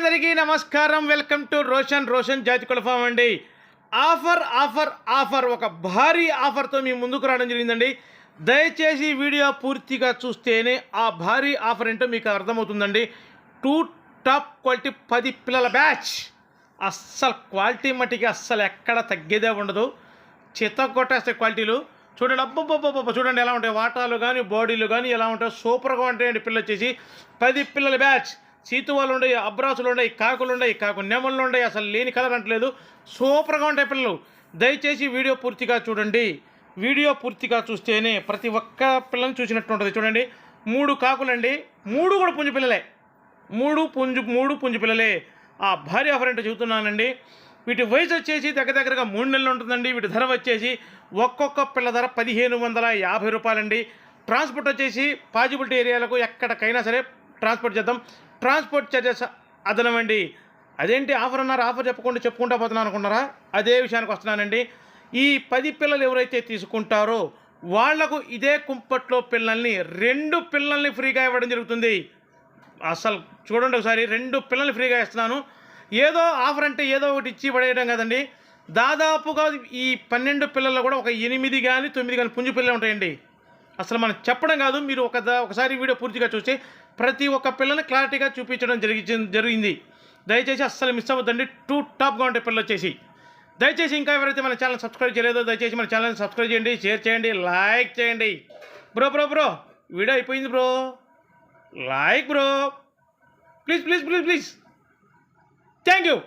అందరికీ నమస్కారం. Welcome to Roshan జాతికుల form అండి. ఆఫర్ ఒక భారీ ఆఫర్తో మీ ముందుకు రావడం జరిగిందండి. దయచేసి వీడియో పూర్తిగా చూస్తేనే ఆ భారీ ఆఫర్ ఏంటో మీకు అర్థమవుతుందండి. 2 టాప్ క్వాలిటీ 10 పిల్లల బ్యాచ్. అస్సలు క్వాలిటీ మట్టికి అస్సలు ఎక్కడ తగ్గేదే ఉండదు. చిత్త కొట్టేస్తే క్వాలిటీలు చూడండి. అబ్బబ్బబ్బబ్బ చూడండి ఎలా ఉంటాయి. వాటాలు కానీ బాడీలు కానీ ఎలా ఉంటాయి, సూపర్గా ఉంటాయండి. పిల్లలు వచ్చేసి 10 పిల్లల బ్యాచ్. సీతువాలు ఉన్నాయి, అబ్రాసులు ఉన్నాయి, కాకులు ఉన్నాయి, నెమళ్ళు ఉన్నాయి. అసలు లేని కలర్ అంటలేదు, సూపర్గా ఉంటాయి పిల్లలు. దయచేసి వీడియో పూర్తిగా చూడండి. వీడియో పూర్తిగా చూస్తేనే ప్రతి ఒక్క పిల్లని చూసినట్టు ఉంటుంది. చూడండి, 3 కాకులండి, 3 కూడా పుంజు పిల్లలే. 3 పుంజు పిల్లలే. ఆ భారీ ఆఫర్ ఏంటో చెబుతున్నానండి. వీటి వయసు వచ్చేసి దగ్గరగా 3 నెలలు ఉంటుందండి. వీటి ధర వచ్చేసి ఒక్కొక్క పిల్ల ధర 1550 రూపాయలండి. ట్రాన్స్పోర్ట్ వచ్చేసి పాజిబిలిటీ ఏరియాలకు ఎక్కడికైనా సరే ట్రాన్స్పోర్ట్ చేద్దాం. ట్రాన్స్పోర్ట్ చార్జెస్ అదనమండి. అదేంటి ఆఫర్ అన్నారు, ఆఫర్ చెప్పుకుంటా పోతున్నాను అనుకున్నారా? అదే విషయానికి వస్తున్నానండి. ఈ 10 పిల్లలు ఎవరైతే తీసుకుంటారో వాళ్లకు ఇదే కుంపట్లో పిల్లల్ని 2 పిల్లల్ని ఫ్రీగా ఇవ్వడం జరుగుతుంది. అసలు చూడండి ఒకసారి, 2 పిల్లల్ని ఫ్రీగా ఇస్తున్నాను. ఏదో ఆఫర్ అంటే ఏదో ఒకటి ఇచ్చి పడేయడం కదండి. దాదాపుగా ఈ 12 పిల్లల్లో కూడా ఒక 8 కానీ 9 కానీ పుంజు పిల్లలు ఉంటాయండి. అసలు మనం చెప్పడం కాదు, మీరు ఒకసారి వీడియో పూర్తిగా చూసి ప్రతి ఒక్క పిల్లని క్లారిటీగా చూపించడం జరిగింది. దయచేసి అస్సలు మిస్ అవ్వద్దండి. 2 టాప్గా ఉంటాయి పిల్లలు వచ్చేసి. దయచేసి ఇంకా ఎవరైతే మన ఛానల్ సబ్స్క్రైబ్ చేయలేదో దయచేసి మన ఛానల్ని సబ్స్క్రైబ్ చేయండి, షేర్ చేయండి, లైక్ చేయండి. బ్రో వీడియో అయిపోయింది bro. Like bro, please. Thank you.